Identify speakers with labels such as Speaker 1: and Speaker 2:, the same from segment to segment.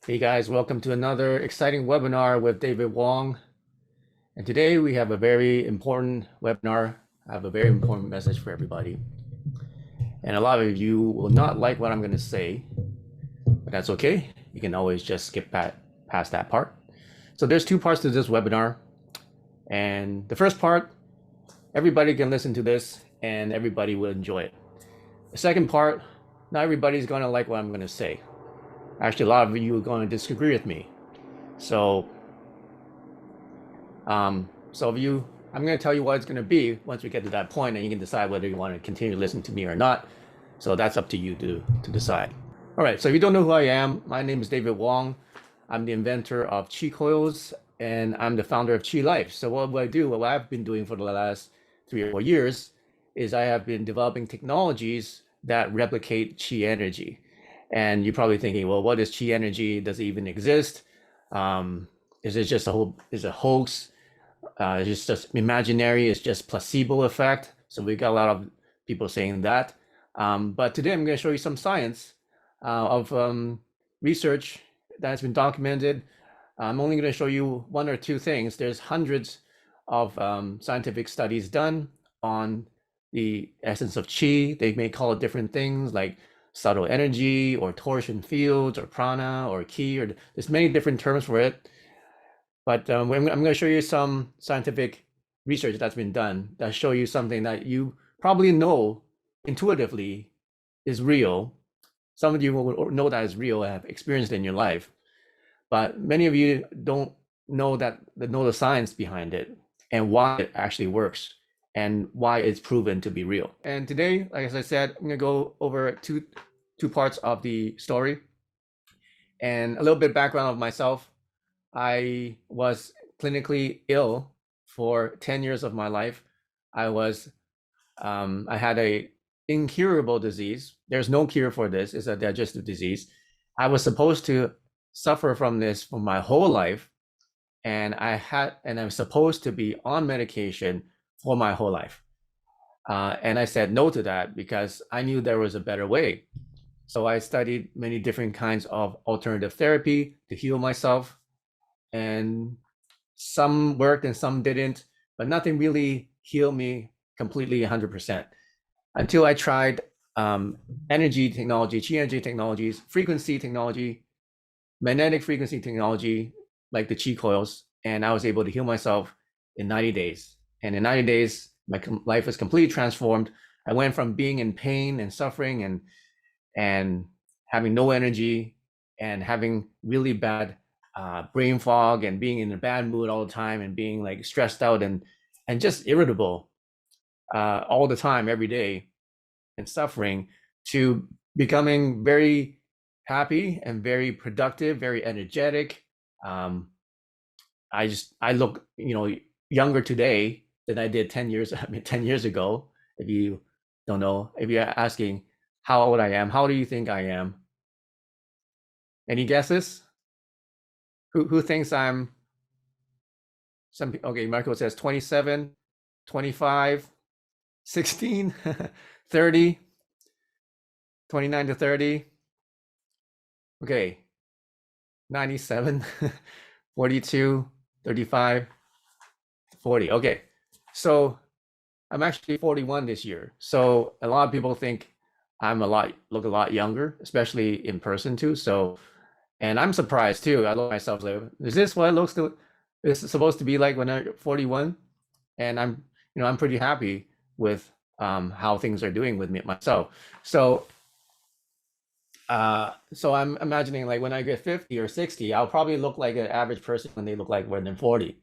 Speaker 1: Hey guys, welcome to another exciting webinar with David Wong. And today we have a very important webinar. I have a very important message for everybody. And a lot of you will not like what I'm going to say, but that's okay. You can always just skip past that part. So there's two parts to this webinar. And the first part, everybody can listen to this and everybody will enjoy it. The second part, not everybody's going to like what I'm going to say. Actually, a lot of you are going to disagree with me. So I'm going to tell you what it's going to be once we get to that point, and you can decide whether you want to continue listening to me or not. So that's up to you to decide. All right, so if you don't know who I am, my name is David Wong. I'm the inventor of Qi coils, and I'm the founder of Qi Life. So what do I do? What I've been doing for the last 3 or 4 years is I have been developing technologies that replicate Qi energy. And you're probably thinking, well, what is Qi energy? Does it even exist? Is it just is a hoax? It's just imaginary, it's just placebo effect. So we got a lot of people saying that. But today I'm going to show you some science of research that's been documented. I'm only going to show you one or two things. There's hundreds of scientific studies done on the essence of qi. They may call it different things like subtle energy or torsion fields or prana or ki, or there's many different terms for it. But I'm going to show you some scientific research that's been done that show you something that you probably know intuitively is real. Some of you will know that is real, have experienced it in your life, but many of you don't know the science behind it and why it actually works and why it's proven to be real. And today, like as I said, I'm going to go over two parts of the story and a little bit background of myself. I was clinically ill for 10 years of my life. I had a incurable disease. There's no cure for this. It's a digestive disease. I was supposed to suffer from this for my whole life, and I'm supposed to be on medication for my whole life. And I said no to that because I knew there was a better way. So I studied many different kinds of alternative therapy to heal myself, and some worked and some didn't, but nothing really healed me completely 100% until I tried energy technology, qi energy technologies, frequency technology, magnetic frequency technology, like the qi coils, and I was able to heal myself in 90 days. And in 90 days, my life was completely transformed. I went from being in pain and suffering and having no energy and having really bad brain fog and being in a bad mood all the time and being like stressed out and just irritable all the time, every day, and suffering, to becoming very happy and very productive, very energetic. I look, younger today than I did 10 years, 10 years ago. If you don't know, if you're asking how old I am, how do you think I am? Any guesses? Who thinks I'm okay, Marco says 27, 25, 16, 30, 29 to 30. Okay, 97, 42, 35, 40. Okay, so I'm actually 41 this year. So a lot of people think look a lot younger, especially in person too. So, and I'm surprised too. I look at myself like, is this what it looks to? It's supposed to be like when I'm 41? And I'm pretty happy with how things are doing with me myself. So I'm imagining like when I get 50 or 60, I'll probably look like an average person when they look like when they're 40.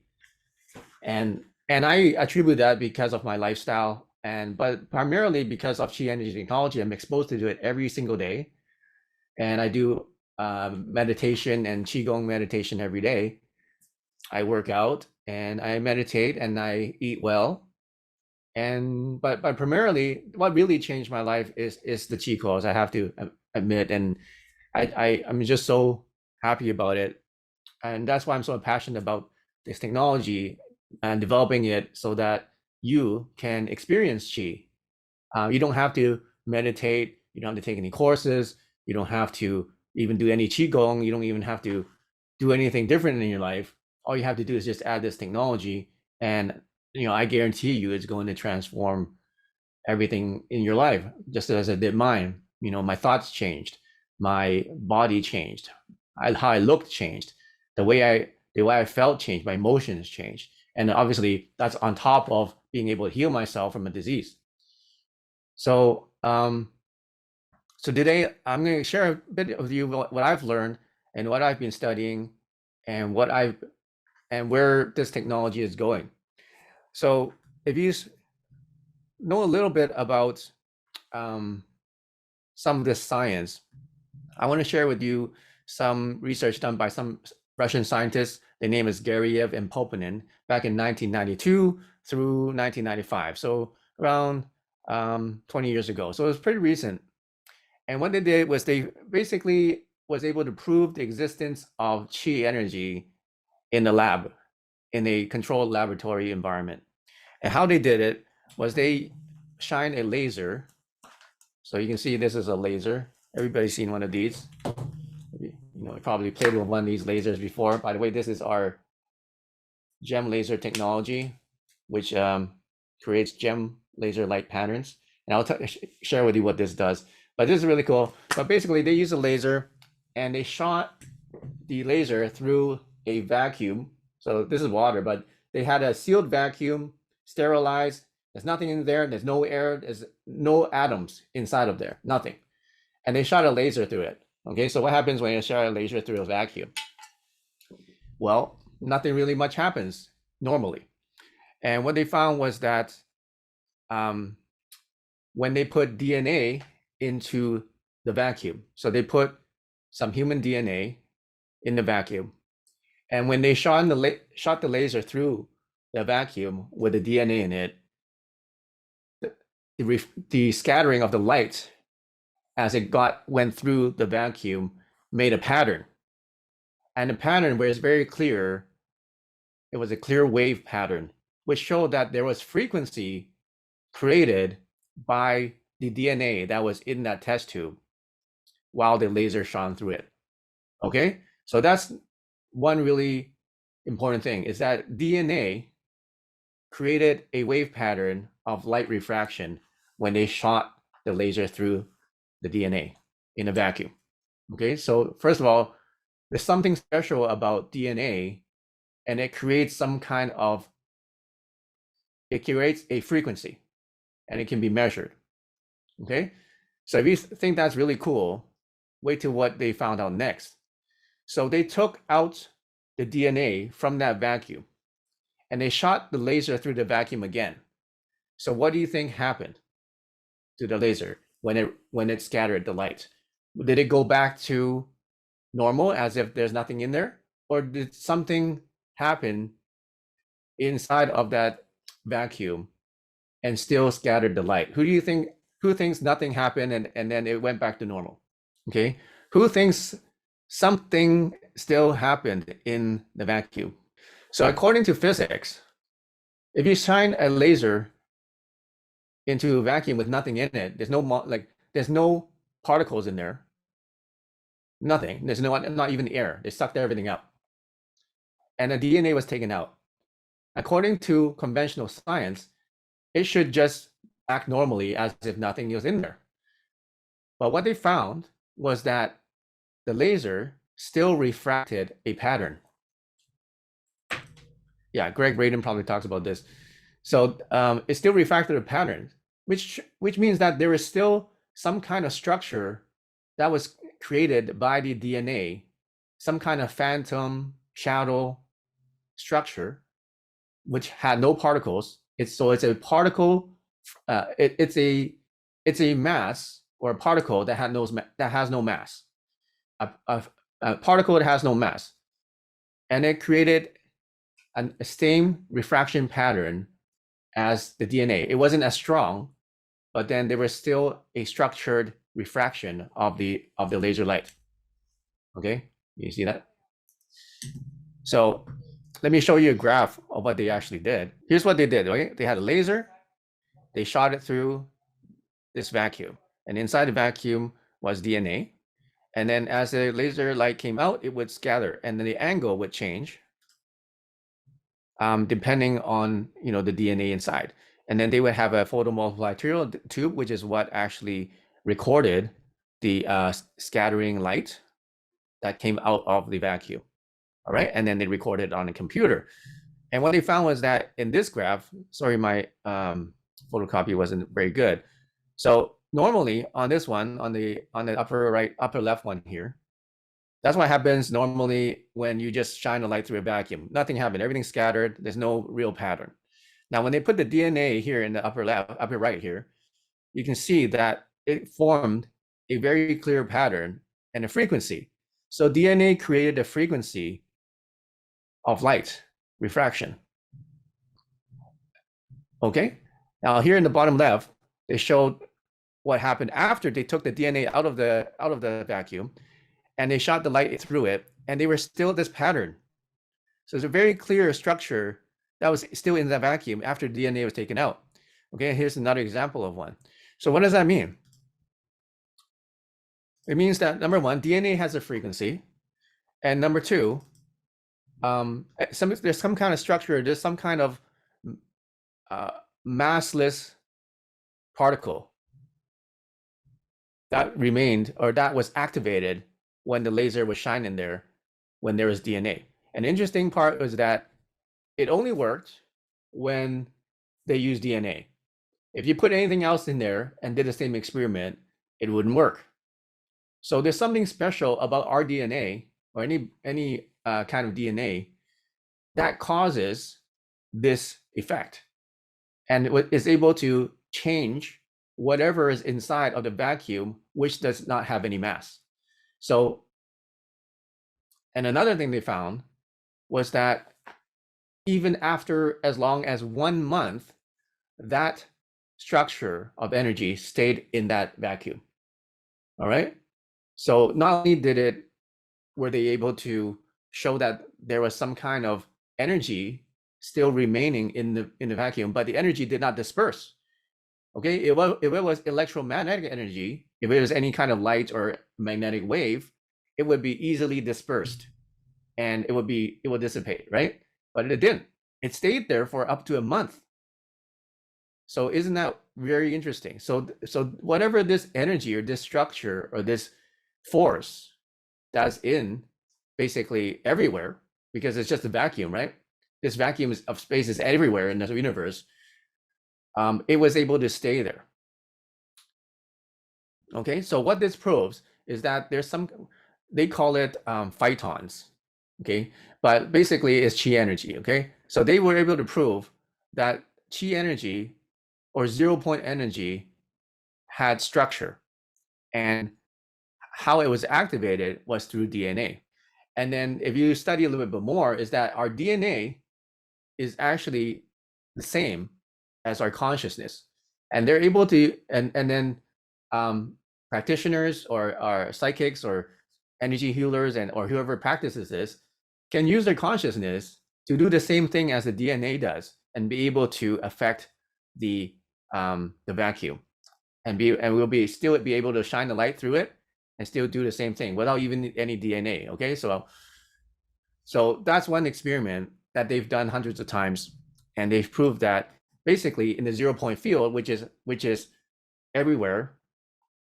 Speaker 1: And I attribute that because of my lifestyle, but primarily because of Qi energy technology. I'm exposed to do it every single day, and I do meditation and Qigong meditation every day. I work out and I meditate and I eat well. But primarily, what really changed my life is the Qi course, I have to admit, and I'm just so happy about it, and that's why I'm so passionate about this technology and developing it so that you can experience Qi. You don't have to meditate. You don't have to take any courses. You don't have to even do any qigong. You don't even have to do anything different in your life. All you have to do is just add this technology, and I guarantee you it's going to transform everything in your life, just as it did mine. My thoughts changed, my body changed, how I looked changed, the way I felt changed, my emotions changed, and obviously that's on top of being able to heal myself from a disease. So today I'm going to share a bit with you what I've learned and what I've been studying, and where this technology is going. So if you know a little bit about some of this science, I want to share with you some research done by some Russian scientists. Their name is Gariev and Popinin, back in 1992 through 1995. So around 20 years ago. So it was pretty recent. And what they did was they basically was able to prove the existence of chi energy in the lab, in a controlled laboratory environment. And how they did it was they shined a laser. So you can see this is a laser. Everybody's seen one of these. You probably played with one of these lasers before. By the way, this is our gem laser technology, which creates gem laser light patterns. And I'll share with you what this does. But this is really cool. But basically, they use a laser, and they shot the laser through a vacuum. So this is water, but they had a sealed vacuum, sterilized. There's nothing in there. There's no air. There's no atoms inside of there. Nothing. And they shot a laser through it. Okay, so what happens when you shot a laser through a vacuum? Well, nothing really much happens normally. And what they found was that when they put DNA into the vacuum, so they put some human DNA in the vacuum, and when they shot the laser through the vacuum with the DNA in it, the scattering of the light as it went through the vacuum made a pattern. And the pattern was very clear. It was a clear wave pattern, which showed that there was frequency created by the DNA that was in that test tube while the laser shone through it. Okay, so that's one really important thing, is that DNA created a wave pattern of light refraction when they shot the laser through the DNA in a vacuum. Okay, so first of all, there's something special about DNA, and it creates a frequency, and it can be measured. Okay, so if you think that's really cool, wait till what they found out next. So they took out the DNA from that vacuum, and they shot the laser through the vacuum again. So what do you think happened to the laser when it scattered the light? Did it go back to normal as if there's nothing in there, or did something happen inside of that vacuum and still scattered the light? Who thinks nothing happened and then it went back to normal? Okay, who thinks something still happened in the vacuum? So according to physics, if you shine a laser into a vacuum with nothing in it, there's no particles in there. Nothing. There's not even air. They sucked everything out. And the DNA was taken out. According to conventional science, it should just act normally as if nothing was in there. But what they found was that the laser still refracted a pattern. Yeah, Greg Braden probably talks about this. So it still refracted a pattern, which means that there is still some kind of structure that was created by the DNA, some kind of phantom shadow structure, which had no particles. It's a particle. It's a mass or a particle that has no mass. A particle that has no mass, and it created a same refraction pattern as the DNA. It wasn't as strong, but then there was still a structured refraction of the laser light. Okay, you see that? So let me show you a graph of what they actually did. Here's what they did. Okay, they had a laser, they shot it through this vacuum, and inside the vacuum was DNA, And then as the laser light came out, it would scatter, and then the angle would change depending on the DNA inside. And then they would have a photomultiplier tube, which is what actually recorded the scattering light that came out of the vacuum. All right, and then they recorded it on a computer. And what they found was that in this graph, sorry, my photocopy wasn't very good. So normally on this one, on the upper left one here, that's what happens normally when you just shine a light through a vacuum. Nothing happened. Everything's scattered. There's no real pattern. Now, when they put the DNA here in the upper right here, you can see that it formed a very clear pattern and a frequency. So DNA created a frequency of light refraction. Okay. Now here in the bottom left, they showed what happened after they took the DNA out of the vacuum, and they shot the light through it, and they were still this pattern. So it's a very clear structure that was still in the vacuum after DNA was taken out. Okay, here's another example of one. So what does that mean? It means that number one, DNA has a frequency, and number two, there's some kind of structure, there's some kind of massless particle that remained, or that was activated when the laser was shining there, when there was DNA. An interesting part was that it only worked when they used DNA. If you put anything else in there and did the same experiment, it wouldn't work. So there's something special about our DNA, or any kind of DNA, that causes this effect, and it is able to change whatever is inside of the vacuum, which does not have any mass. So, and another thing they found was that even after as long as 1 month, that structure of energy stayed in that vacuum. All right. So not only were they able to show that there was some kind of energy still remaining in the vacuum, but the energy did not disperse. Okay, if it was electromagnetic energy, if it was any kind of light or magnetic wave, it would be easily dispersed, and it would dissipate, right? But it didn't. It stayed there for up to a month. So isn't that very interesting? So whatever this energy or this structure or this force that's in basically everywhere, because it's just a vacuum, right? This vacuum of space is everywhere in the universe. It was able to stay there. Okay, so what this proves is that there's some, they call it photons, okay? But basically it's chi energy, okay? So they were able to prove that chi energy or 0-point energy had structure, and how it was activated was through DNA. And then if you study a little bit more, is that our DNA is actually the same as our consciousness, and they're able to, and then practitioners or our psychics or energy healers or whoever practices this can use their consciousness to do the same thing as the DNA does, and be able to affect the vacuum, and we'll still be able to shine the light through it and still do the same thing without even any DNA. Okay, so that's one experiment that they've done hundreds of times, and they've proved that basically in the 0-point field, which is everywhere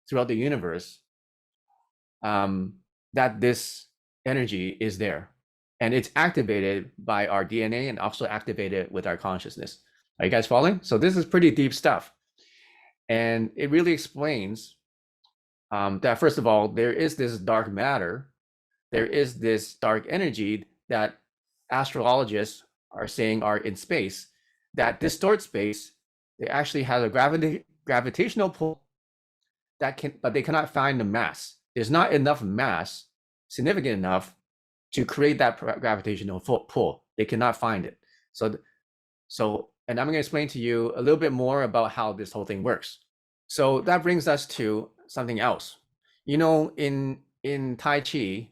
Speaker 1: throughout the universe, that this energy is there, and it's activated by our DNA and also activated with our consciousness. Are you guys following? So this is pretty deep stuff, and it really explains that first of all, there is this dark matter, there is this dark energy that astrologists are saying are in space, that distort space. They actually have a gravitational pull but they cannot find the mass. There's not enough mass significant enough to create that gravitational pull. They cannot find it. So, and I'm going to explain to you a little bit more about how this whole thing works. So that brings us to something else. In Tai Chi,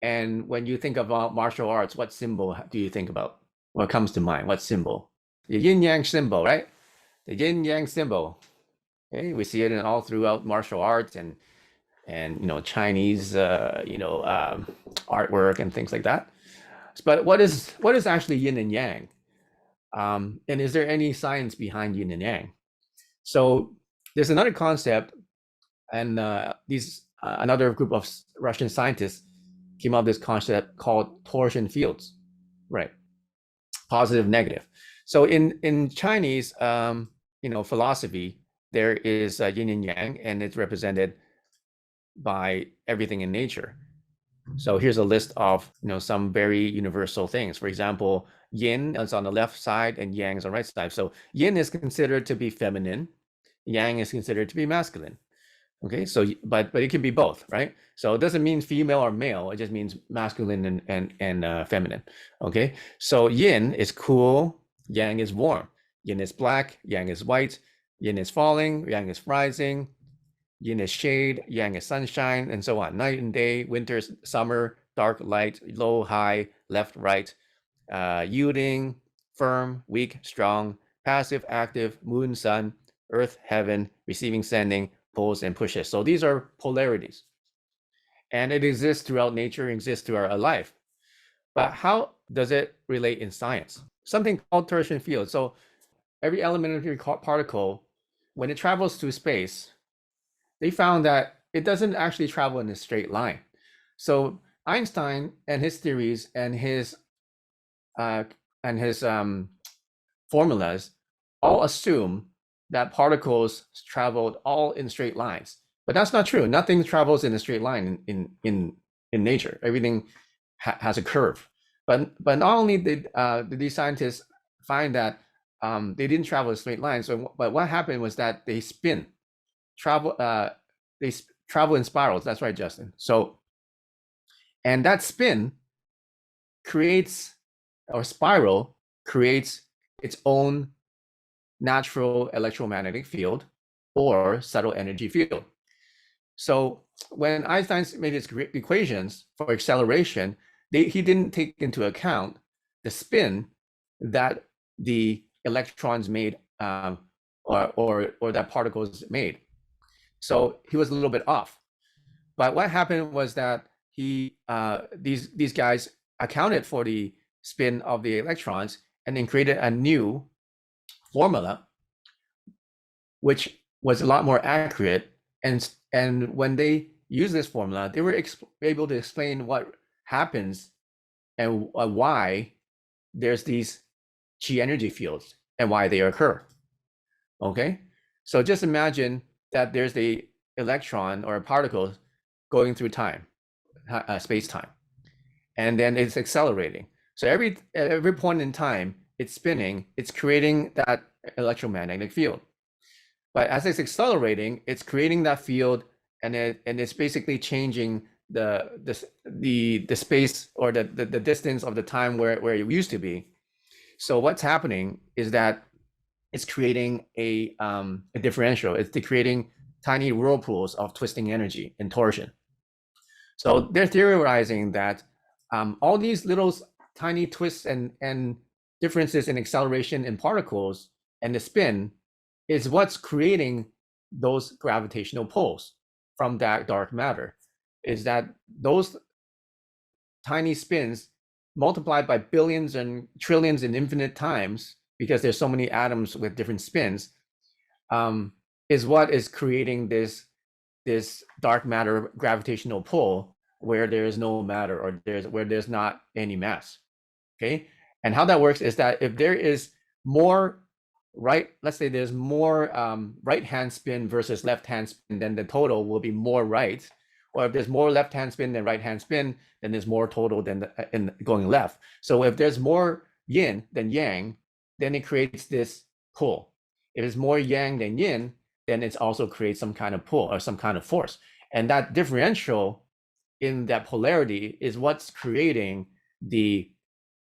Speaker 1: and when you think about martial arts, what symbol do you think about? What comes to mind? What symbol? The Yin Yang symbol, right? The Yin Yang symbol. Okay, we see it all throughout martial arts, and and Chinese artwork and things like that. But what is actually yin and yang? And is there any science behind yin and yang? So there's another concept, and another group of Russian scientists came up with this concept called torsion fields, right? Positive, negative. So in Chinese, philosophy, there is yin and yang, and it's represented by everything in nature. So here's a list of some very universal things. For example, yin is on the left side and yang is on the right side. So yin is considered to be feminine, yang is considered to be masculine. Okay, so but it can be both, right? So it doesn't mean female or male, it just means masculine and feminine. Okay, so yin is cool, yang is warm. Yin is black, yang is white. Yin is falling, yang is rising. Yin is shade, yang is sunshine, and so on. Night and day, winter, summer, dark, light, low, high, left, right, yielding, firm, weak, strong, passive, active, moon, sun, earth, heaven, receiving, sending, pulls, and pushes. So these are polarities. And it exists throughout nature, exists throughout our life. But how does it relate in science? Something called torsion field. So every elementary particle, when it travels through space, they found that it doesn't actually travel in a straight line. So Einstein and his theories and his formulas all assume that particles traveled all in straight lines, but that's not true. Nothing travels in a straight line in nature. Everything has a curve. But not only did these scientists find that they didn't travel in straight lines, but what happened was that they travel in spirals. That's right, Justin. So, and that spin creates, or spiral creates, its own natural electromagnetic field or subtle energy field. So when Einstein made his equations for acceleration, he didn't take into account the spin that the electrons made, or that particles made. So he was a little bit off. But what happened was that these guys accounted for the spin of the electrons and then created a new formula, which was a lot more accurate. And when they used this formula, they were able to explain what happens and why there's these chi energy fields and why they occur. Okay, so just imagine that there's the electron or a particle going through time, space-time, and then it's accelerating. So at every point in time, it's spinning, it's creating that electromagnetic field. But as it's accelerating, it's creating that field, and it's basically changing the space or the distance of the time where it used to be. So what's happening is that it's creating a differential. It's creating tiny whirlpools of twisting energy and torsion. So they're theorizing that all these little tiny twists and differences in acceleration in particles and the spin is what's creating those gravitational pulls from that dark matter. Is that those tiny spins multiplied by billions and trillions and infinite times, because there's so many atoms with different spins, is what is creating this dark matter gravitational pull where there is no matter, or where there's not any mass. Okay, and how that works is that if there is more let's say there's more right hand spin versus left hand spin, then the total will be more right. Or if there's more left hand spin than right hand spin, then there's more total than in going left. So if there's more yin than yang, then it creates this pull. If it's more yang than yin, then it also creates some kind of pull or some kind of force. And that differential in that polarity is what's creating the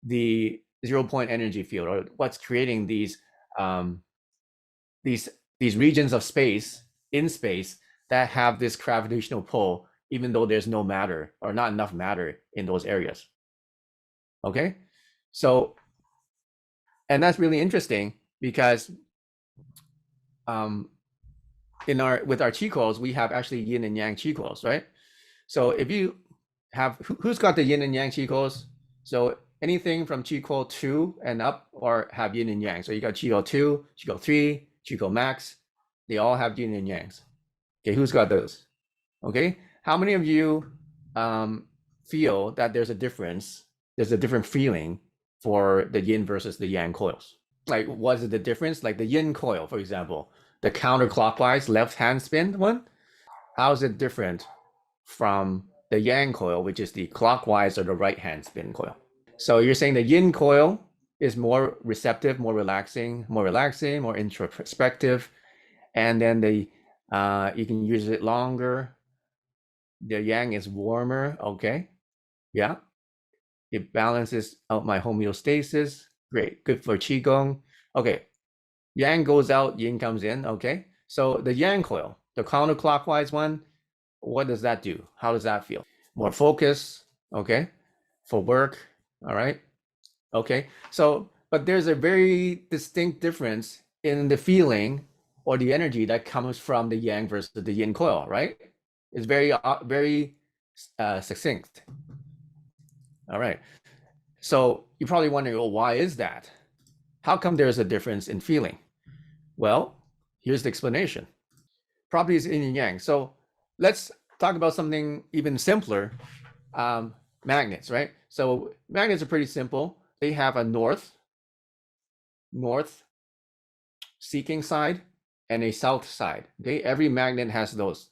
Speaker 1: 0-point energy field, or what's creating these regions of space in space that have this gravitational pull, even though there's no matter or not enough matter in those areas. Okay, so, and that's really interesting because with our chi coils, we have actually yin and yang chi coils, right? So if you have who's got the yin and yang chi coils? So anything from chi coil 2 and up or have yin and yang. So you got chi coil 2, chi coil 3, chi coil max. They all have yin and yangs. Okay, who's got those? Okay, how many of you feel that there's a difference? There's a different feeling for the yin versus the yang coils. Like, what is the difference? Like the yin coil, for example, the counterclockwise left hand spin one. How is it different from the yang coil, which is the clockwise or the right hand spin coil? So you're saying the yin coil is more receptive, more relaxing, more introspective, and then the you can use it longer. The yang is warmer. Okay, yeah, it balances out my homeostasis. Great, good for qigong. Okay, yang goes out, yin comes in. Okay, so the yang coil, the counterclockwise one, what does that do? How does that feel? More focus. Okay, for work. All right. Okay, so but there's a very distinct difference in the feeling or the energy that comes from the yang versus the yin coil, right? It's very succinct. All right. So you're probably wondering, well, why is that? How come there's a difference in feeling? Well, here's the explanation. Properties in yin and yang. So let's talk about something even simpler. Magnets, right? So magnets are pretty simple. They have a north seeking side and a south side. Okay, every magnet has those.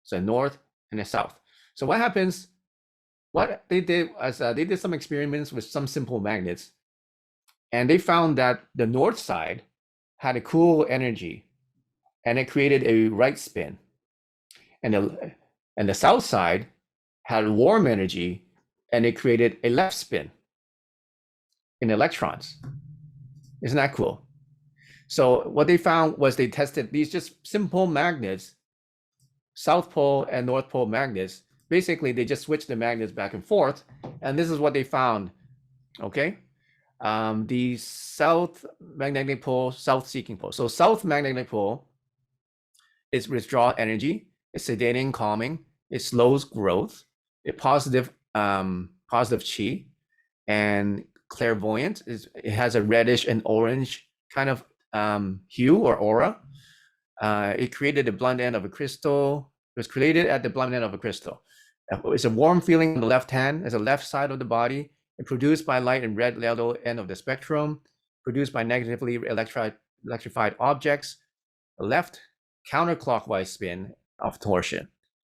Speaker 1: So a north and a south. So what happens? What they did was they did some experiments with some simple magnets, and they found that the north side had a cool energy, and it created a right spin, and the south side had warm energy, and it created a left spin in electrons. Isn't that cool? So what they found was they tested these just simple magnets, South Pole and North Pole magnets. Basically, they just switched the magnets back and forth, and this is what they found. Okay, the south magnetic pole, south seeking pole. So south magnetic pole is withdraw energy, it's sedating, calming, it slows growth, it positive chi, and clairvoyant. It has a reddish and orange kind of hue or aura. It created the blunt end of a crystal. It was created at the blunt end of a crystal. It's a warm feeling on the left hand, as a left side of the body, and produced by light and red yellow end of the spectrum, produced by negatively electrified objects. The left counterclockwise spin of torsion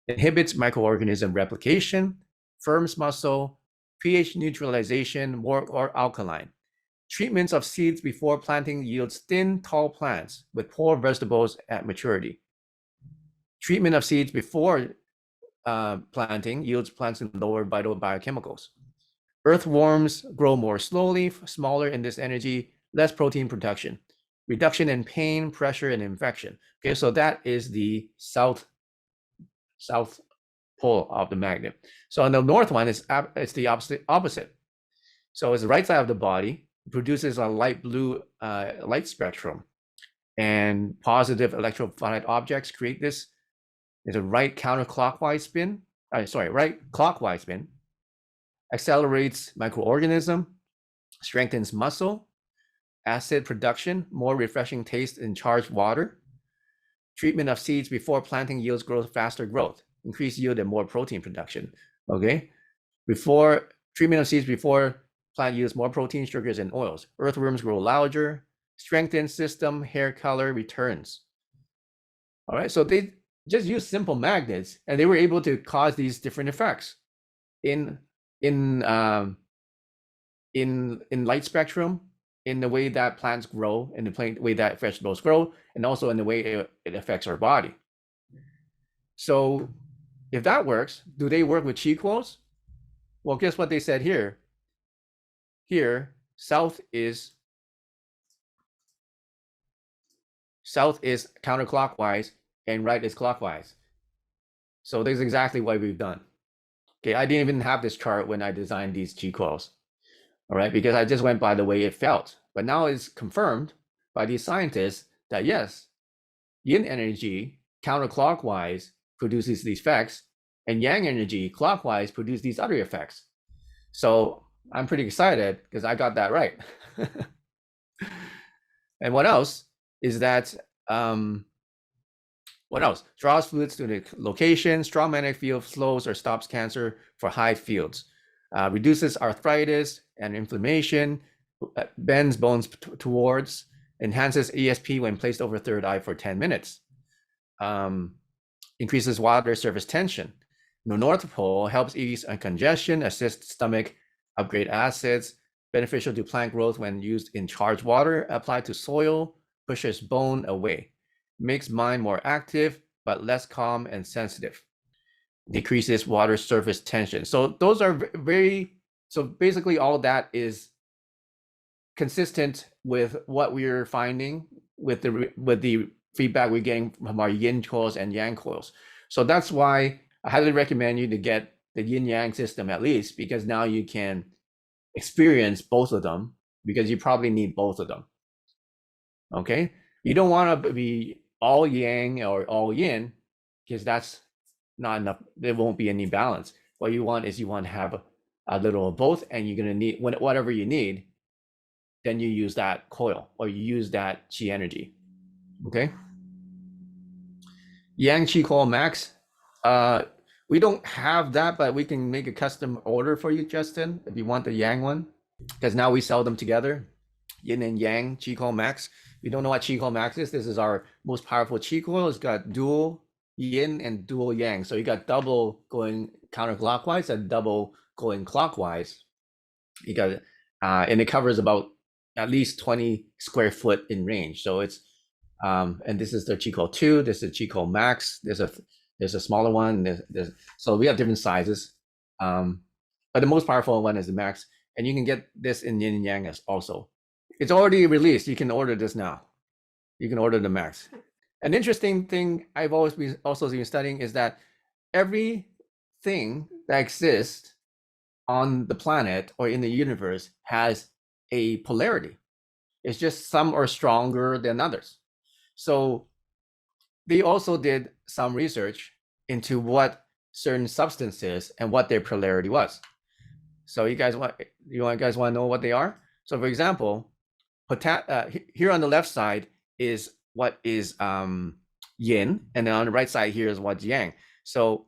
Speaker 1: inhibits microorganism replication, firms muscle, pH neutralization, more or alkaline. Treatments of seeds before planting yields thin, tall plants with poor vegetables at maturity. Treatment of seeds before planting yields plants with lower vital biochemicals. Earthworms grow more slowly, smaller in this energy, less protein production. Reduction in pain, pressure, and infection. Okay, so that is the south pole of the magnet. So on the north one, it's the opposite. So it's the right side of the body, produces a light blue light spectrum, and positive electrified objects create this. There's a right counterclockwise spin. Right clockwise spin. Accelerates microorganism, strengthens muscle, acid production, more refreshing taste in charged water. Treatment of seeds before planting yields faster growth, increased yield and more protein production. Okay, treatment of seeds before plant yields more protein, sugars, and oils. Earthworms grow larger, strengthens system, hair color returns. All right, so they just use simple magnets, and they were able to cause these different effects in light spectrum, in the way that plants grow, in the way that vegetables grow, and also in the way it affects our body. So if that works, do they work with chi coils? Well, guess what they said here? Here, south is counterclockwise and right is clockwise. So this is exactly what we've done. Okay, I didn't even have this chart when I designed these chi coils. All right, because I just went by the way it felt. But now it's confirmed by these scientists that yes, yin energy counterclockwise produces these effects, and yang energy clockwise produce these other effects. So I'm pretty excited because I got that right. And what else is that, what else? Draws fluids to the location, strong magnetic field flows or stops cancer for high fields, reduces arthritis and inflammation, bends bones towards, enhances ESP when placed over third eye for 10 minutes, increases water surface tension. The North Pole helps ease congestion, assists stomach, upgrade acids, beneficial to plant growth when used in charged water, applied to soil, pushes bone away, makes mind more active, but less calm and sensitive, decreases water surface tension. So those are so basically all that is consistent with what we're finding with the feedback we're getting from our yin coils and yang coils. So that's why I highly recommend you to get the yin yang system at least, because now you can experience both of them, because you probably need both of them. Okay, you don't want to be all yang or all yin, because that's not enough. There won't be any balance. What you want is you want to have a little of both, and you're going to need whatever you need. Then you use that coil or you use that chi energy. Okay. Yang Chi Coil Max. We don't have that, but we can make a custom order for you, Justin, if you want the Yang one, because now we sell them together. Yin and Yang Chi Coil Max. If you don't know what Chi Coil Max is, this is our most powerful Chi Coil. It's got dual Yin and dual Yang. So you got double going counterclockwise and double going clockwise. You got and it covers about at least 20 square foot in range. So it's and this is the Chi Coil 2. This is Chi Coil Max. There's a smaller one. So we have different sizes. But the most powerful one is the Max, and you can get this in Yin and Yang also. It's already released. You can order this now. You can order the Max. An interesting thing I've always been studying is that everything that exists on the planet or in the universe has a polarity. It's just some are stronger than others. So they also did some research into what certain substances and what their polarity was. So you guys want to know what they are? So for example, here on the left side is what is yin, and then on the right side here is what's yang. So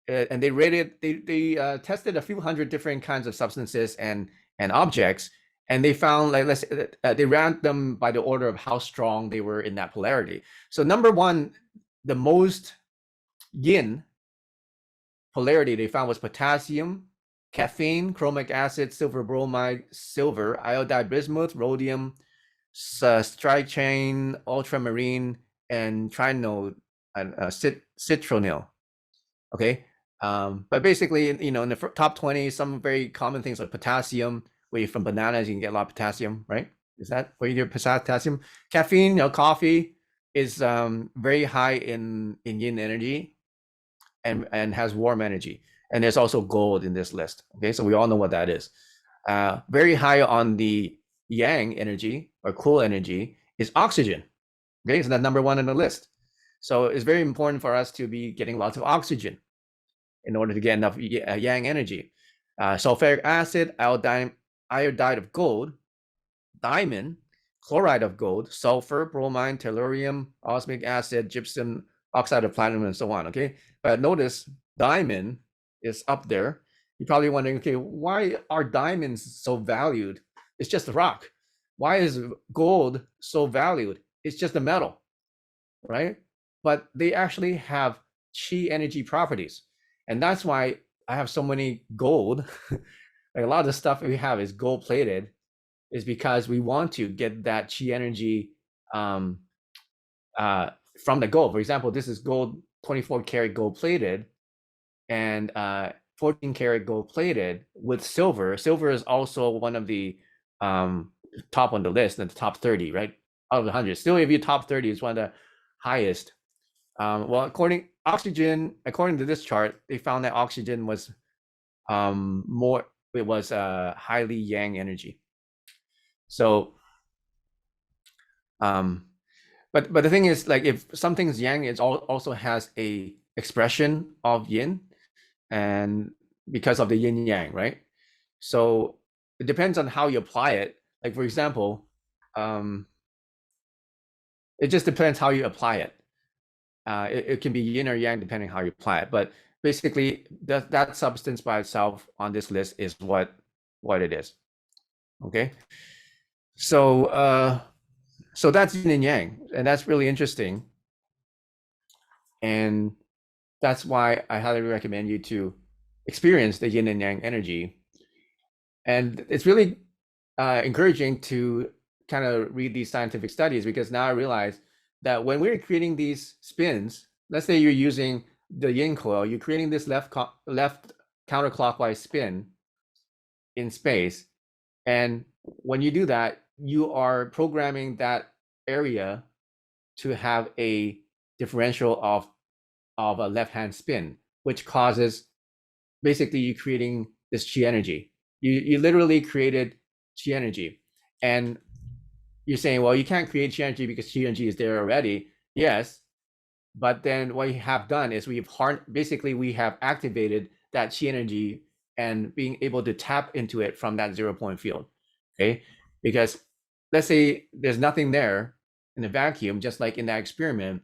Speaker 1: and they tested a few hundred different kinds of substances and objects, and they found, like, they ranked them by the order of how strong they were in that polarity. So number one, the most yin polarity they found was potassium, caffeine, chromic acid, silver bromide, silver, iodide bismuth, rhodium, strychnine, ultramarine, and trinone, and citronil. Okay. But basically, in the top 20, some very common things like potassium, where from bananas you can get a lot of potassium, right? Is that where you get potassium? Caffeine, coffee is very high in yin energy and has warm energy. And there's also gold in this list. Okay, so we all know what that is. Very high on the yang energy or cool energy is oxygen. Okay, so that's number one on the list. So it's very important for us to be getting lots of oxygen in order to get enough yang energy. Sulfuric acid, iodide of gold, diamond, chloride of gold, sulfur, bromine, tellurium, osmic acid, gypsum, oxide of platinum, and so on. Okay, but notice diamond is up there. You're probably wondering, okay, why are diamonds so valued? It's just a rock. Why is gold so valued? It's just a metal, right? But they actually have chi energy properties. And that's why I have so many gold. Like a lot of the stuff we have is gold plated, is because we want to get that chi energy from the gold. For example, this is gold, 24 karat gold plated, and 14 karat gold plated with silver. Silver is also one of the top on the list, in the top 30, right? Out of the 100. Still, if you top 30, it's one of the highest. Well, according to this chart, they found that oxygen was highly yang energy. So but the thing is, like, if something's yang, it also has a expression of yin, and because of the yin yang, right? So it depends on how you apply it. Like, for example, it just depends how you apply it. It can be yin or yang depending how you apply it. But basically, that substance by itself on this list is what it is. Okay. So so that's yin and yang, and that's really interesting. And that's why I highly recommend you to experience the yin and yang energy. And it's really encouraging to kind of read these scientific studies, because now I realize that when we're creating these spins, let's say you're using the yin coil, you're creating this left counterclockwise spin in space. And when you do that, you are programming that area to have a differential of a left-hand spin, which causes, basically, you creating this chi energy. You literally created chi energy. And you're saying, well, you can't create chi energy because chi energy is there already. Yes, but then what we have done is we have activated that chi energy and being able to tap into it from that 0 point field. Okay, because let's say there's nothing there in the vacuum, just like in that experiment,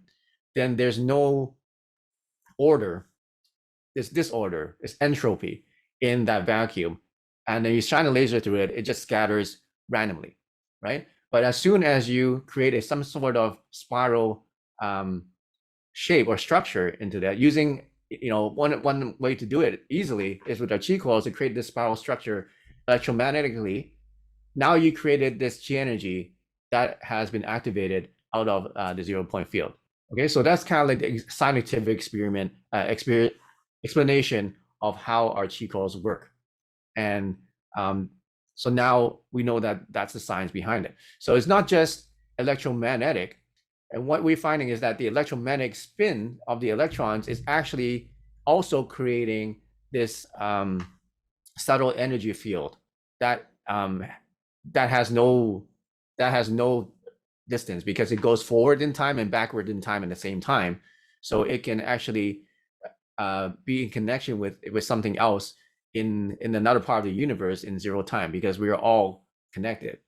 Speaker 1: then there's no order, this disorder, this entropy in that vacuum, and then you shine a laser through it, it just scatters randomly, right? But as soon as you create some sort of spiral shape or structure into that, using, one way to do it easily is with our chi coils to create this spiral structure electromagnetically. Now you created this chi energy that has been activated out of the 0 point field. Okay, so that's kind of like the scientific explanation of how our chi coils work. And so now we know that that's the science behind it. So it's not just electromagnetic. And what we're finding is that the electromagnetic spin of the electrons is actually also creating this subtle energy field that has no distance, because it goes forward in time and backward in time at the same time. So it can actually be in connection with something else in another part of the universe in 0 time, because we are all connected.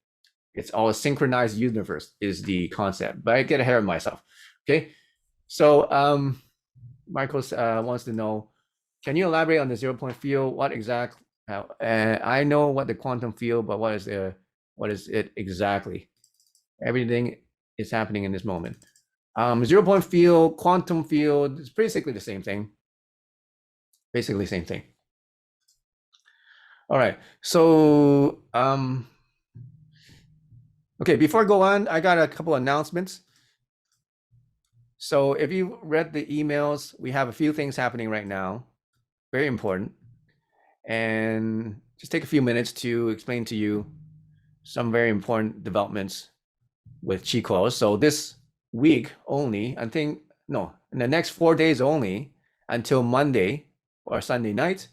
Speaker 1: It's all a synchronized universe is the concept, but I get ahead of myself. Okay, so Michael wants to know, can you elaborate on the 0 point field? What exactly? I know what the quantum field, but what is it exactly? Everything is happening in this moment. 0 point field, quantum field, it's basically the same thing. Basically the same thing. All right, so okay, before I go on, I got a couple announcements. So if you read the emails, we have a few things happening right now, very important. And just take a few minutes to explain to you some very important developments with chi coils. So this week only, I think, no, in the next 4 days only, until Monday or Sunday night,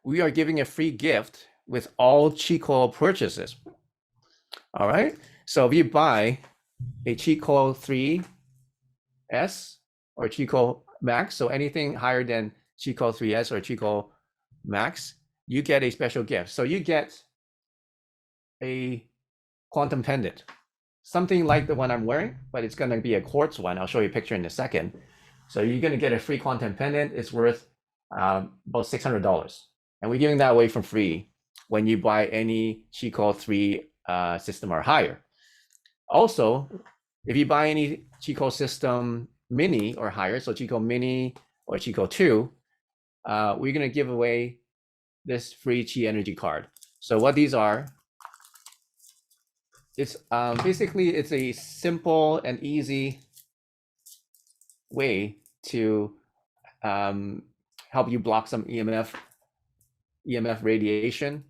Speaker 1: we are giving a free gift with all chi coil purchases. All right. So if you buy a chi coil 3S or chi coil max, so anything higher than chi coil 3S or chi coil max, you get a special gift. So you get a quantum pendant, something like the one I'm wearing, but it's going to be a quartz one. I'll show you a picture in a second. So you're going to get a free quantum pendant. It's worth about $600. And we're giving that away for free when you buy any chi coil 3 system or higher. Also, if you buy any chi coil system mini or higher, so chi coil mini or chi coil 2, we're going to give away this free chi energy card. So what these are, it's basically, it's a simple and easy way to help you block some EMF radiation.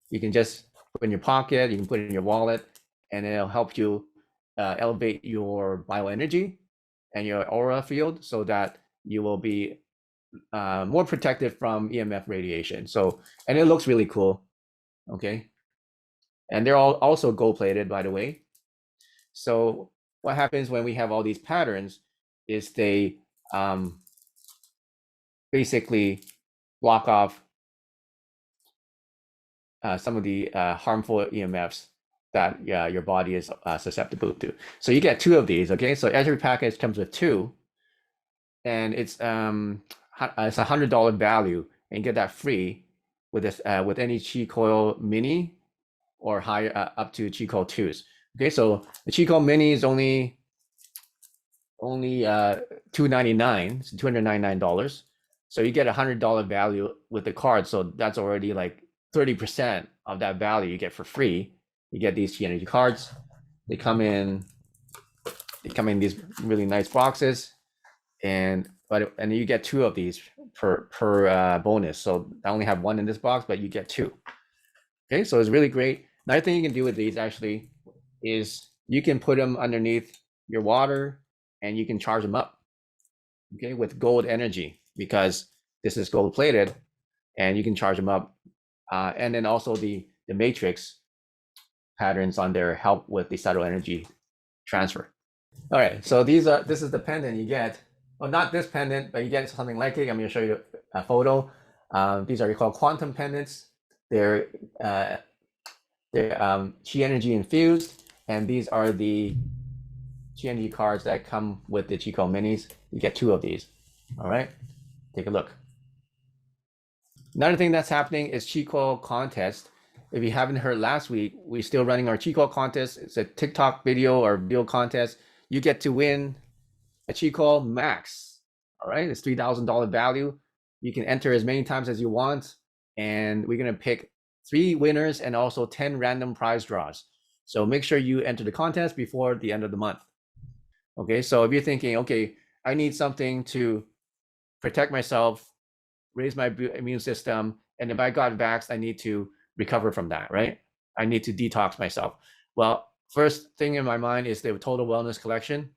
Speaker 1: You can just put in your pocket, you can put it in your wallet, and it'll help you elevate your bioenergy and your aura field so that you will be more protected from EMF radiation. So, and it looks really cool. Okay. And they're all also gold plated, by the way. So what happens when we have all these patterns is they basically block off some of the harmful EMFs that your body is susceptible to. So you get 2 of these, okay? So every package comes with 2, and it's $100 value, and you get that free with this with any Chi Coil Mini or higher up to Chi Coil 2s. Okay, so the Chi Coil Mini is only $299, so $299. So you get $100 value with the card. So that's already like 30% of that value you get for free. You get these Chi Energy cards. They come in these really nice boxes, and you get 2 of these per bonus. So I only have 1 in this box, but you get 2. Okay, so it's really great. Another thing you can do with these actually is you can put them underneath your water and you can charge them up, okay, with gold energy, because this is gold plated, and you can charge them up. And then also the matrix patterns on there help with the subtle energy transfer. All right, so this is the pendant you get. Well, not this pendant, but you get something like it. I'm going to show you a photo. These are called quantum pendants. They're Chi energy infused, and these are the Chi energy cards that come with the Chi Coil Minis. You get 2 of these. All right, take a look. Another thing that's happening is Chi Coil contest. If you haven't heard last week, we're still running our Chi Coil contest. It's a TikTok video or video contest. You get to win a Chi Coil Max. All right, it's $3,000 value. You can enter as many times as you want, and we're gonna pick 3 winners and also 10 random prize draws. So make sure you enter the contest before the end of the month. Okay, so if you're thinking, okay, I need something to protect myself, raise my immune system, and if I got vaxxed, I need to recover from that, right? I need to detox myself. Well, first thing in my mind is the Total Wellness Collection.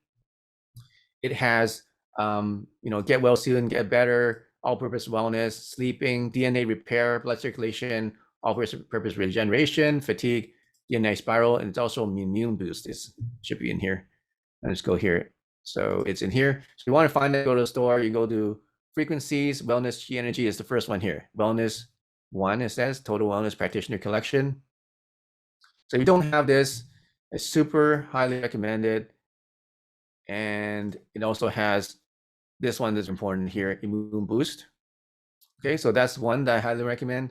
Speaker 1: It has, get well soon, get better, all-purpose wellness, sleeping, DNA repair, blood circulation, all-purpose regeneration, fatigue, DNA spiral, and it's also immune boost. It should be in here. Let's go here. So it's in here. So you want to find it, go to the store, you go to frequencies, wellness, Chi energy is the first one here. Wellness 1, it says, Total Wellness Practitioner Collection. So if you don't have this, it's super highly recommended. And it also has this one that's important here, Immune Boost. Okay, so that's one that I highly recommend.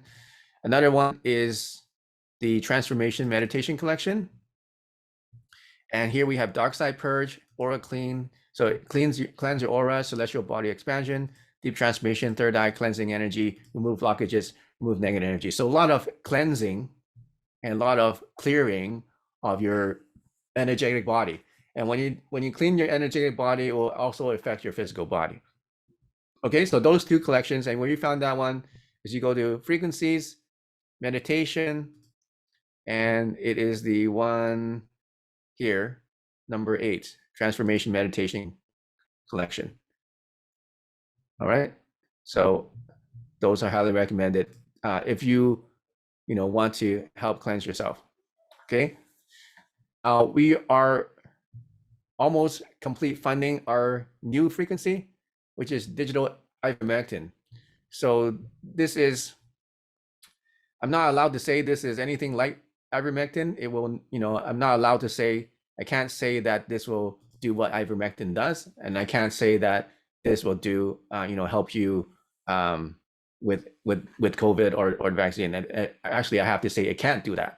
Speaker 1: Another one is the Transformation Meditation Collection. And here we have Dark Side Purge, Aura Clean. So it cleanse your aura, celestial body expansion, deep transformation, third eye cleansing energy, remove blockages, remove negative energy. So a lot of cleansing and a lot of clearing of your energetic body. And when you clean your energetic body, it will also affect your physical body. Okay, so those 2 collections, and where you found that one is you go to frequencies, meditation, and it is the one here, number 8, Transformation Meditation Collection. All right, so those are highly recommended if you want to help cleanse yourself. Okay, we are almost complete funding our new frequency, which is digital ivermectin. So this is, I'm not allowed to say this is anything like ivermectin. It will, I'm not allowed to say, I can't say that this will do what ivermectin does, and I can't say that this will do, help you with COVID or vaccine. And actually, I have to say it can't do that.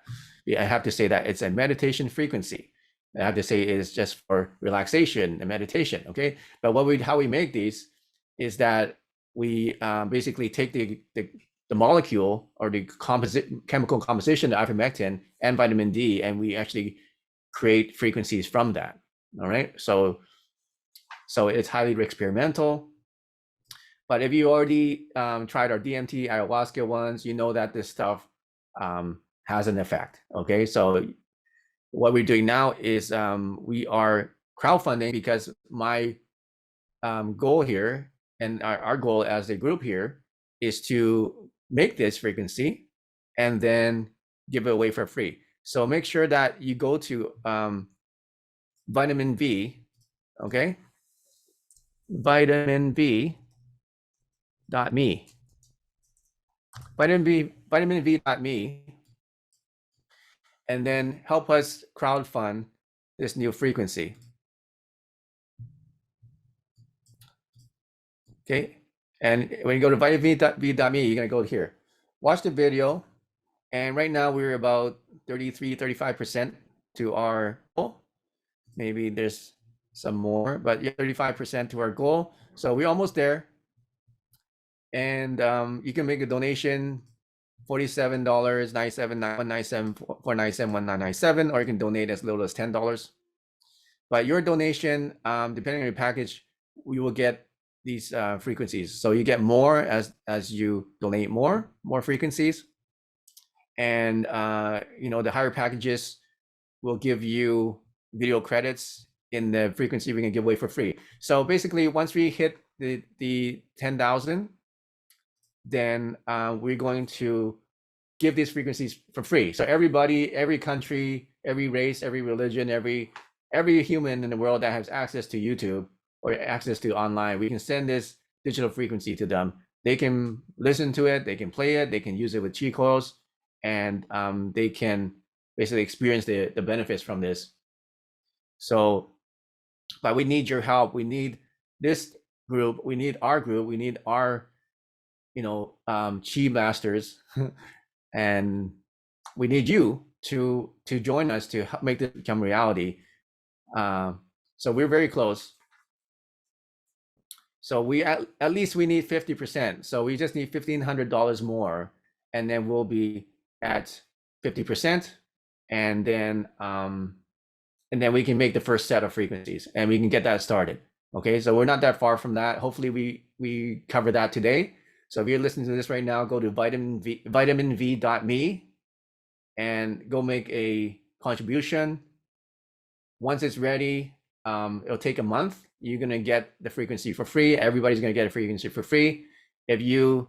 Speaker 1: I have to say that it's a meditation frequency. I have to say it's just for relaxation and meditation. Okay, but how we make these is that we basically take the molecule or the chemical composition of ivermectin and vitamin D, and we actually create frequencies from that. All right, so it's highly experimental. But if you already tried our DMT ayahuasca ones, you know that this stuff has an effect. Okay, so what we're doing now is we are crowdfunding, because my goal here and our goal as a group here is to make this frequency and then give it away for free. So make sure that you go to vitamin V, okay? Vitamin V dot me. Vitamin V dot me, and then help us crowdfund this new frequency. Okay. And when you go to vitaminv.me, you're gonna go here. Watch the video. And right now we're about 33, 35% to our goal. Maybe there's some more, but yeah, 35% to our goal. So we're almost there. And you can make a donation, $47.97, 197, 497, 1997, or you can donate as little as $10. But your donation, depending on your package, we will get these frequencies. So you get more as you donate more frequencies. And the higher packages will give you video credits in the frequency we can give away for free. So basically, once we hit the 10,000, then we're going to give these frequencies for free. So everybody, every country, every race, every religion, every human in the world that has access to YouTube or access to online, we can send this digital frequency to them. They can listen to it, they can play it, they can use it with chi coils, and they can basically experience the benefits from this. So, but we need your help. We need this group. We need our group. We need our, chi masters, and we need you to join us to help make this become reality. So we're very close. So we at least we need 50%. So we just need $1,500 more, and then we'll be at 50%, and then we can make the first set of frequencies, and we can get that started. Okay, so we're not that far from that. Hopefully we cover that today. So if you're listening to this right now, go to vitaminv.me and go make a contribution. Once it's ready, it'll take a month. You're gonna get the frequency for free. Everybody's gonna get a frequency for free. If you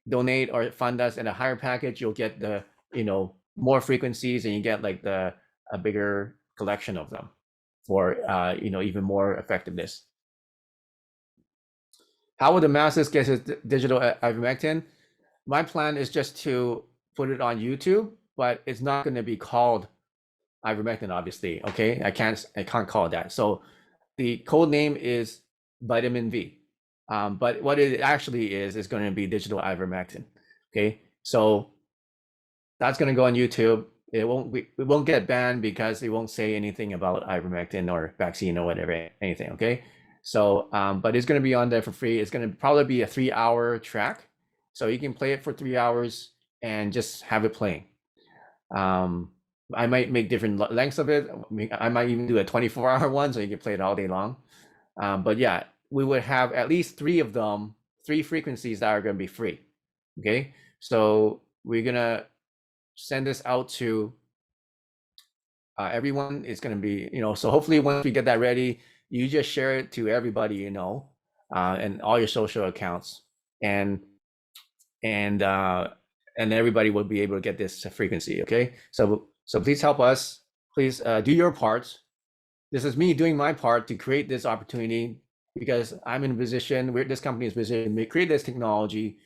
Speaker 1: donate or fund us in a higher package, you'll get the more frequencies, and you get like a bigger collection of them for even more effectiveness. How will the masses get his digital ivermectin? My plan is just to put it on YouTube, but it's not going to be called ivermectin, obviously. Okay, I can't call it that. So the code name is vitamin V, but what it actually is going to be digital ivermectin. Okay, so that's going to go on YouTube. It won't get banned because it won't say anything about ivermectin or vaccine or whatever, anything. Okay, so but it's going to be on there for free. It's going to probably be a 3-hour track, so you can play it for 3 hours and just have it playing. I might make different lengths of it. I might even do a 24-hour one, so you can play it all day long. But yeah, we would have at least 3 of them, 3 frequencies that are going to be free. Okay, so we're gonna send this out to everyone. It's going to be, so hopefully once we get that ready, you just share it to everybody, and all your social accounts, and everybody will be able to get this frequency. Okay, so please help us. Please do your part. This is me doing my part to create this opportunity, because I'm in a position where this company is positioned to create this technology.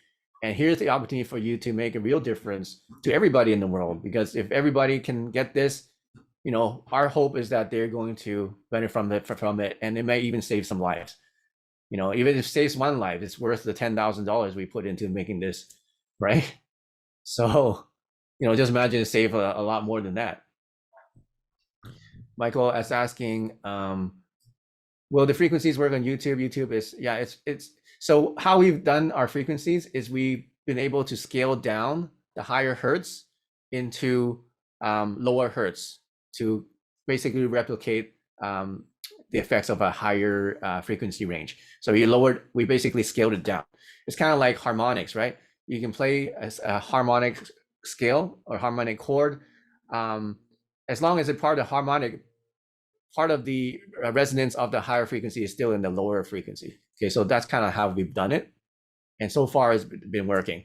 Speaker 1: And here's the opportunity for you to make a real difference to everybody in the world. Because if everybody can get this, our hope is that they're going to benefit from it, and it may even save some lives. Even if it saves one life, it's worth the $10,000 we put into making this, right? So, just imagine it save a lot more than that. Michael is asking, will the frequencies work on YouTube? YouTube is, yeah, it's so how we've done our frequencies is we've been able to scale down the higher hertz into lower hertz to basically replicate the effects of a higher frequency range. So we basically scaled it down. It's kind of like harmonics, right? You can play a harmonic scale or harmonic chord, as long as it's part of the harmonic, part of the resonance of the higher frequency is still in the lower frequency. Okay, so that's kind of how we've done it, and so far it's been working.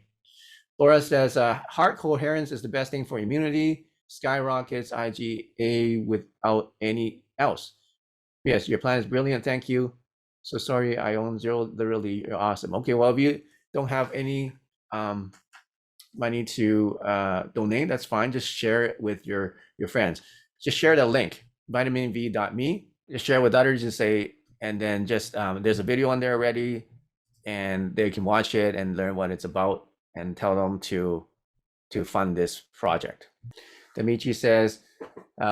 Speaker 1: Laura says heart coherence is the best thing for immunity, skyrockets IgA without any else. Yes, your plan is brilliant. Thank you. So sorry, I own zero. Literally, you're awesome. Okay, well, if you don't have any money to donate, that's fine. Just share it with your friends. Just share the link, vitaminv.me. Just share it with others and say, and then just there's a video on there already, and they can watch it and learn what it's about, and tell them to fund this project. Damichi says,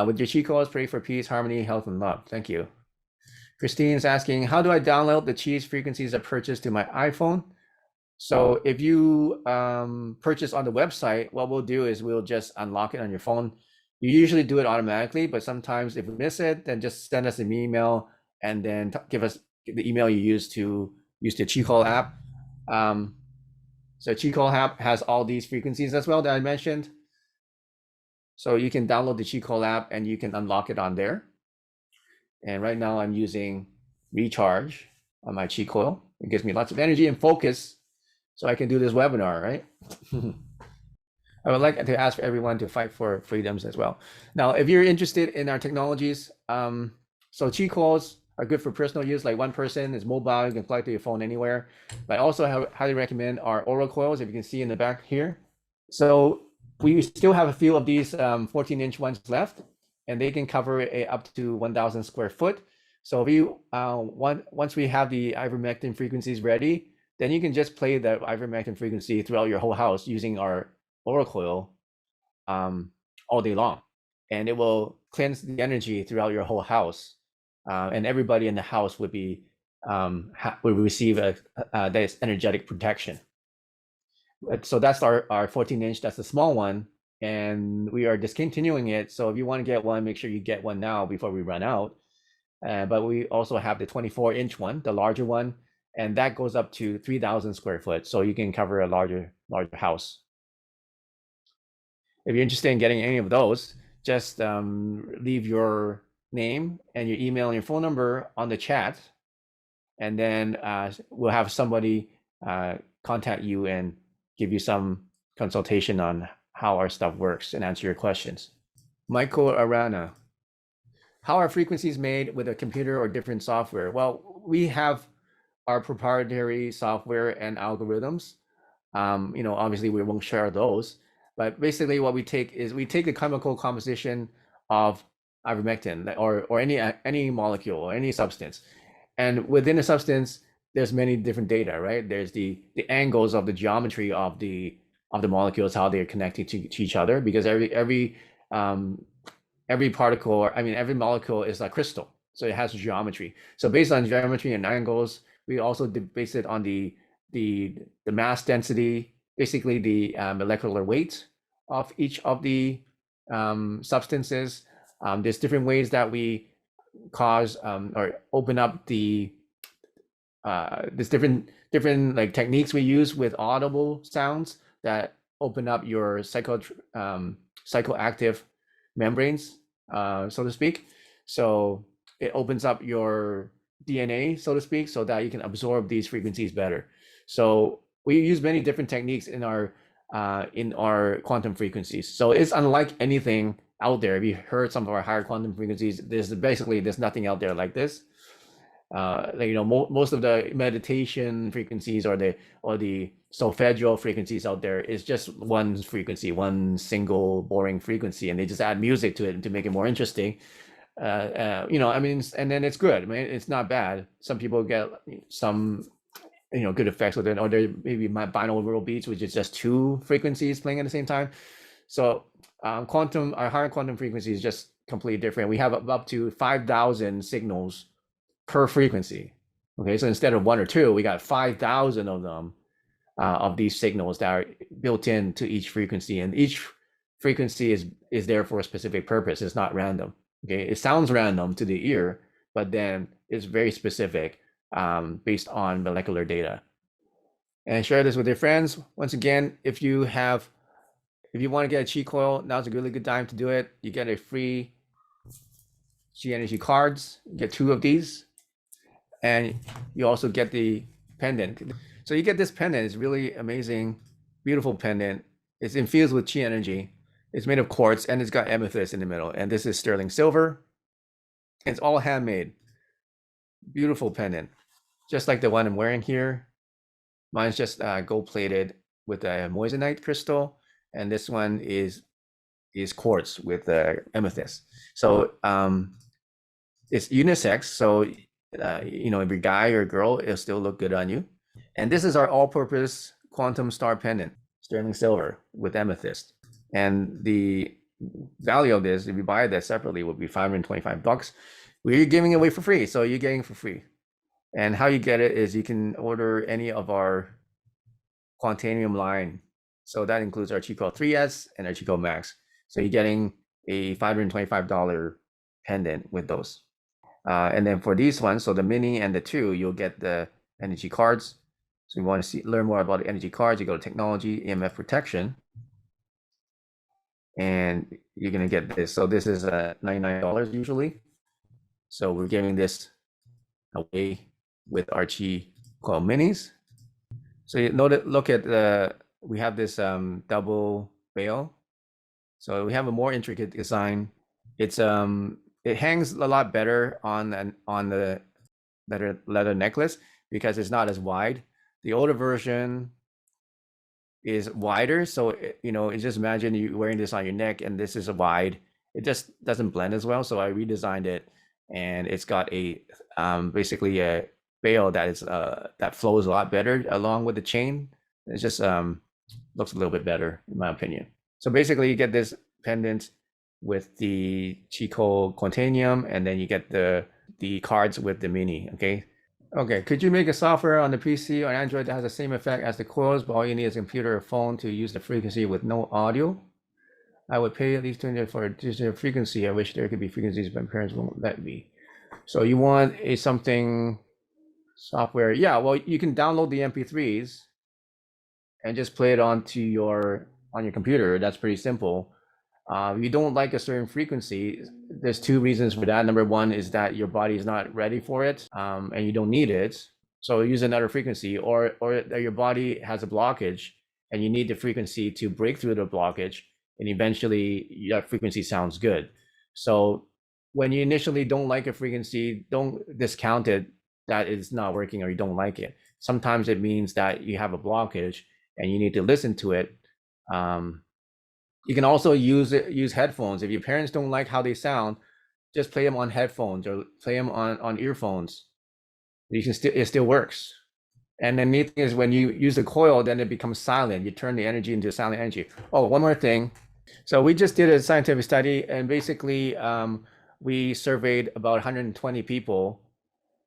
Speaker 1: with your Chicos, pray for peace, harmony, health, and love. Thank you. Christine's asking, how do I download the cheese frequencies I purchased to my iPhone? So if you purchase on the website, what we'll do is we'll just unlock it on your phone. You usually do it automatically, but sometimes if we miss it, then just send us an email and then give us the email you use to use the Qicall app. So Qicall app has all these frequencies as well that I mentioned. So you can download the Qicall app and you can unlock it on there. And right now I'm using Recharge on my Qi coil. It gives me lots of energy and focus so I can do this webinar, right? I would like to ask for everyone to fight for freedoms as well. Now, if you're interested in our technologies, so Qi coils are good for personal use, like one person is mobile, you can plug to your phone anywhere. But I also highly recommend our aura coils, if you can see in the back here. So we still have a few of these 14-inch ones left, and they can cover up to 1,000 square foot. So if you once we have the ivermectin frequencies ready, then you can just play the ivermectin frequency throughout your whole house using our aura coil all day long, and it will cleanse the energy throughout your whole house, and everybody in the house would be will receive this energetic protection. So that's our 14-inch. That's the small one, and we are discontinuing it. So if you want to get one, make sure you get one now before we run out. But we also have the 24-inch one, the larger one, and that goes up to 3,000 square foot. So you can cover a larger house. If you're interested in getting any of those, just leave your name and your email and your phone number on the chat, and then we'll have somebody contact you and give you some consultation on how our stuff works and answer your questions. Michael Arana, how are frequencies made with a computer or different software? Well, we have our proprietary software and algorithms. Obviously we won't share those, but basically what we take is we take the chemical composition of ivermectin or any molecule or any substance, and within a substance there's many different data, right? There's the angles of the geometry of the molecules, how they're connected to each other, because every particle, every molecule is a crystal, so it has geometry. So based on geometry and angles, we also base it on the mass density, basically the molecular weight of each of the substances. There's different ways that we cause or open up the there's different like techniques we use with audible sounds that open up your psychoactive membranes, so to speak. So it opens up your DNA, so to speak, so that you can absorb these frequencies better. So we use many different techniques in our quantum frequencies. So it's unlike anything out there. If you heard some of our higher quantum frequencies, there's nothing out there like this. Most of the meditation frequencies or the solfeggio frequencies out there is just one frequency, one single boring frequency, and they just add music to it to make it more interesting. And then it's good. It's not bad. Some people get some good effects with it, or there maybe my binaural beats, which is just two frequencies playing at the same time. So our higher quantum frequency is just completely different. We have up to 5,000 signals per frequency. Okay, so instead of one or two, we got 5,000 of them, of these signals that are built into each frequency, and each frequency is there for a specific purpose. It's not random. Okay, it sounds random to the ear, but then it's very specific, based on molecular data. And share this with your friends. Once again, if you want to get a Qi coil, now's a really good time to do it. You get a free Qi energy cards. You get 2 of these, and you also get the pendant. So you get this pendant. It's really amazing, beautiful pendant. It's infused with Qi energy. It's made of quartz, and it's got amethyst in the middle. And this is sterling silver. It's all handmade. beautiful pendant, just like the one I'm wearing here. Mine's just gold plated with a moissanite crystal, and this one is quartz with amethyst. So it's unisex. So you know, if you're a guy or a girl, it'll still look good on you. And this is our all-purpose quantum star pendant, sterling silver with amethyst. And the value of this, if you buy that separately, would be $525. We're giving it away for free, so you're getting it for free. And how you get it is you can order any of our Quantanium line. So that includes our Chico 3S and our Chico Max. So you're getting a $525 pendant with those. And then for these ones, so the mini and the 2, you'll get the energy cards. So you want to learn more about the energy cards, you go to technology, EMF protection, and you're going to get this. So this is $99 usually. So we're giving this away with our Chi Coil Minis. So you note, look at we have this double bail. So we have a more intricate design. It's it hangs a lot better on the leather necklace because it's not as wide. The older version is wider, so you know, just imagine you wearing this on your neck and this is a wide. It just doesn't blend as well. So I redesigned it, and it's got a basically a bail that is that flows a lot better along with the chain. It just looks a little bit better in my opinion. So basically you get this pendant with the Chico Quantanium, and then you get the cards with the mini. Okay, could you make a software on the PC or Android that has the same effect as the coils, but all you need is a computer or phone to use the frequency with no audio? I would pay at least $200 for a digital frequency. I wish there could be frequencies, but my parents won't let me. So you want a something software? Yeah, well, you can download the MP3s and just play it on your computer. That's pretty simple. If you don't like a certain frequency, there's 2 reasons for that. Number 1 is that your body is not ready for it, and you don't need it. So use another frequency, or that your body has a blockage and you need the frequency to break through the blockage, and eventually that frequency sounds good. So when you initially don't like a frequency, don't discount it that it's not working or you don't like it. Sometimes it means that you have a blockage and you need to listen to it. You can also use headphones. If your parents don't like how they sound, just play them on headphones or play them on earphones. It still works. And the neat thing is when you use the coil, then it becomes silent. You turn the energy into silent energy. Oh, one more thing. So we just did a scientific study, and basically we surveyed about 120 people.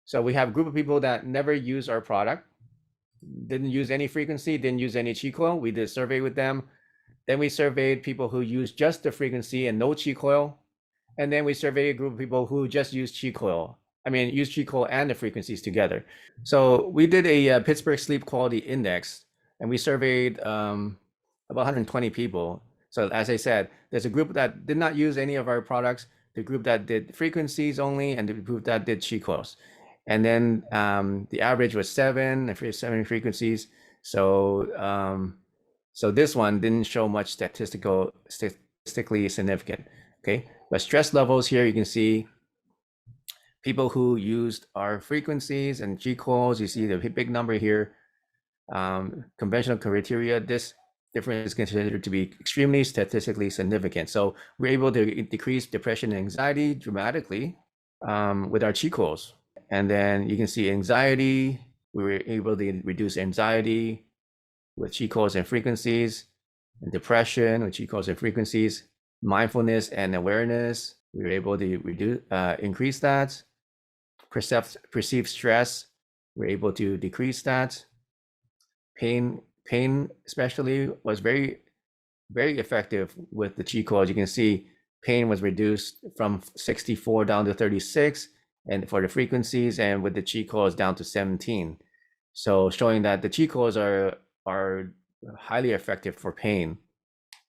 Speaker 1: So we have a group of people that never use our product, didn't use any frequency, didn't use any Qi coil. We did a survey with them. Then we surveyed people who use just the frequency and no Qi coil. And then we surveyed a group of people who just use Qi coil. Use Qi coil and the frequencies together. So we did a Pittsburgh Sleep Quality Index, and we surveyed about 120 people. So as I said, there's a group that did not use any of our products, the group that did frequencies only, and the group that did Qi coils. And then the average was 7 frequencies. So this one didn't show much statistically significant. Okay, but stress levels here, you can see people who used our frequencies and G coils, you see the big number here. Conventional criteria, this difference is considered to be extremely statistically significant. So we're able to decrease depression and anxiety dramatically with our Qi coils. And then you can see anxiety, we were able to reduce anxiety with Qi coils and frequencies, and depression with Qi coils and frequencies, mindfulness and awareness, we were able to increase that. Perceived stress, we're able to decrease that. Pain especially was very, very effective with the Qi coils. You can see pain was reduced from 64 down to 36, and for the frequencies, and with the Qi coils down to 17. So showing that the Qi coils are highly effective for pain,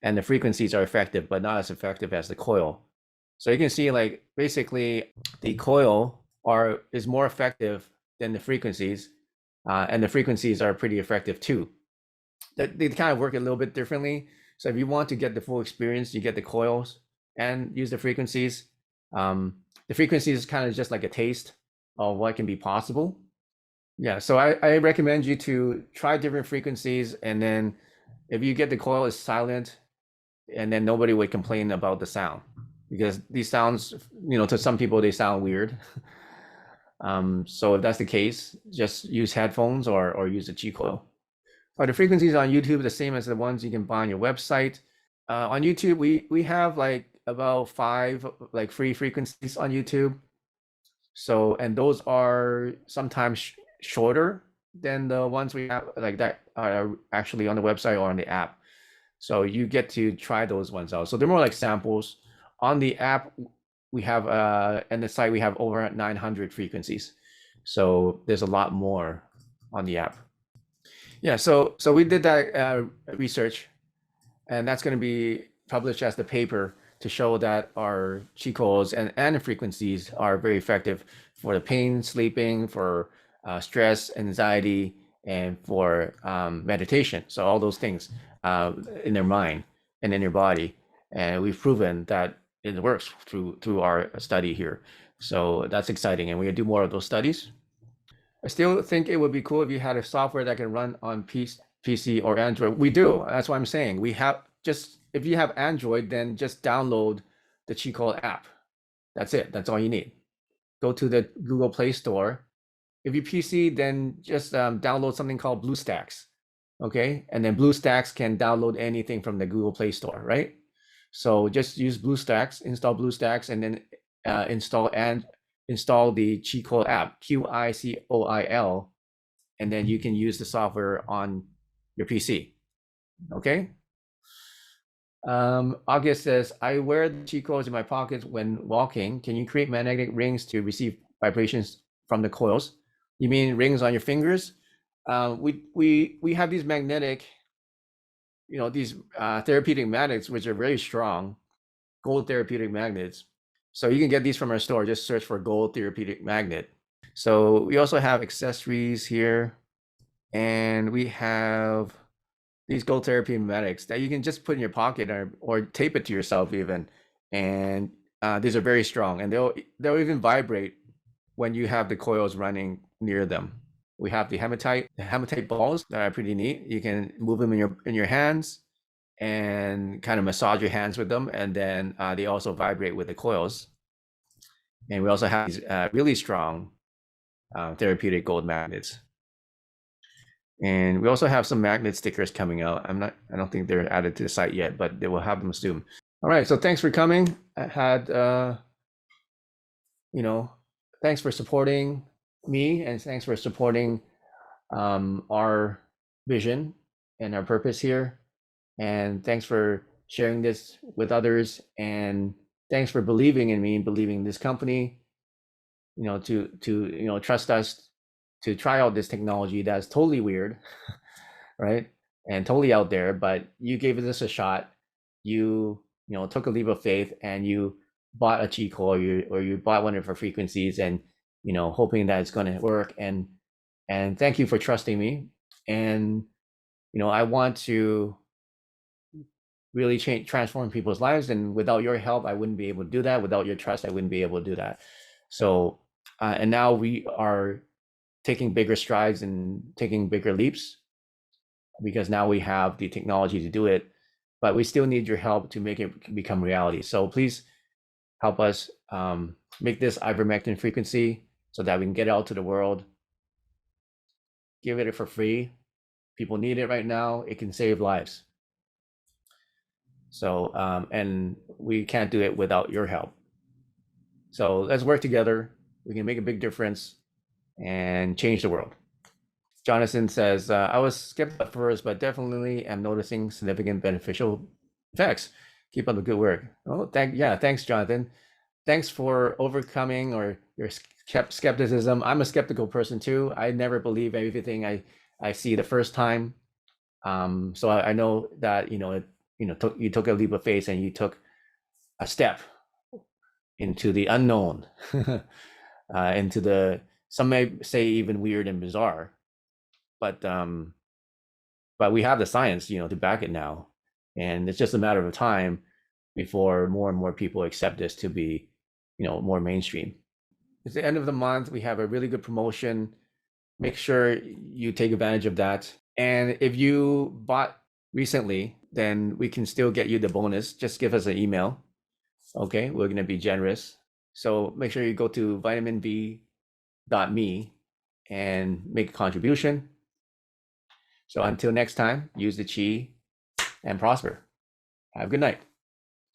Speaker 1: and the frequencies are effective, but not as effective as the coil. So you can see, like, basically the coil is more effective than the frequencies, and the frequencies are pretty effective too. They kind of work a little bit differently. So if you want to get the full experience, you get the coils and use the frequencies. The frequencies is kind of just like a taste. of what can be possible. Yeah, so I recommend you to try different frequencies, and then if you get the coil is silent, and then nobody would complain about the sound, because these sounds, to some people they sound weird. So if that's the case, just use headphones or use a G coil. Are the frequencies on YouTube the same as the ones you can buy on your website? On YouTube, we have like about 5 like free frequencies on YouTube. So, and those are sometimes shorter than the ones we have like that are actually on the website or on the app. So you get to try those ones out. So they're more like samples. On the app, we have and the site we have over 900 frequencies. So there's a lot more on the app. Yeah, so we did that research, and that's going to be published as the paper to show that our chi coils and the frequencies are very effective for the pain, sleeping, for stress, anxiety, and for meditation. So all those things in their mind and in your body, and we've proven that it works through our study here. So that's exciting, and we're gonna do more of those studies. I still think it would be cool if you had a software that can run on PC or Android. We do. That's what I'm saying. We have just, if you have Android, then just download the Chi Coil app. That's it. That's all you need. Go to the Google Play Store. If you PC, then just download something called BlueStacks. Okay, and then BlueStacks can download anything from the Google Play Store, right? So just use BlueStacks, install BlueStacks, and then install the Chi Coil app, QICOIL, and then you can use the software on your PC. Okay. August says, I wear the Chi coils in my pockets when walking. Can you create magnetic rings to receive vibrations from the coils? You mean rings on your fingers? We have these magnetic, these therapeutic magnets, which are very strong, gold therapeutic magnets. So you can get these from our store. Just search for gold therapeutic magnet. So we also have accessories here, and we have these gold therapeutic magnets that you can just put in your pocket or tape it to yourself even. And these are very strong, and they'll even vibrate when you have the coils running near them. We have the hematite balls that are pretty neat. You can move them in your hands and kind of massage your hands with them, and then they also vibrate with the coils. And we also have these really strong therapeutic gold magnets. And we also have some magnet stickers coming out. I don't think they're added to the site yet, but they will have them soon. All right, so thanks for coming. I had thanks for supporting me, and thanks for supporting our vision and our purpose here. And thanks for sharing this with others, and thanks for believing in me and believing in this company, to trust us to try out this technology that's totally weird, right? And totally out there, but you gave this a shot. You took a leap of faith, and you bought a Chi coil, or you bought one of our frequencies, and hoping that it's going to work. And thank you for trusting me. And I want to really transform people's lives, and without your help I wouldn't be able to do that. Without your trust I wouldn't be able to do that. So and now we are taking bigger strides and taking bigger leaps, because now we have the technology to do it, but we still need your help to make it become reality. So please help us make this ivermectin frequency so that we can get it out to the world. Give it for free. People need it right now. It can save lives. So and we can't do it without your help. So let's work together. We can make a big difference and change the world. Jonathan says, I was skeptical at first, but definitely am noticing significant beneficial effects. Keep up the good work. Oh, thanks, Jonathan. Thanks for overcoming your skepticism. I'm a skeptical person too. I never believe everything I see the first time. So I know that you took a leap of faith, and you took a step into the unknown, into the, some may say, even weird and bizarre, but we have the science to back it now, and it's just a matter of time before more and more people accept this to be more mainstream. It's the end of the month. We have a really good promotion. Make sure you take advantage of that. And if you bought recently, then we can still get you the bonus. Just give us an email. Okay, we're going to be generous. So make sure you go to vitaminb.me and make a contribution. So until next time, use the chi and prosper. Have a good night.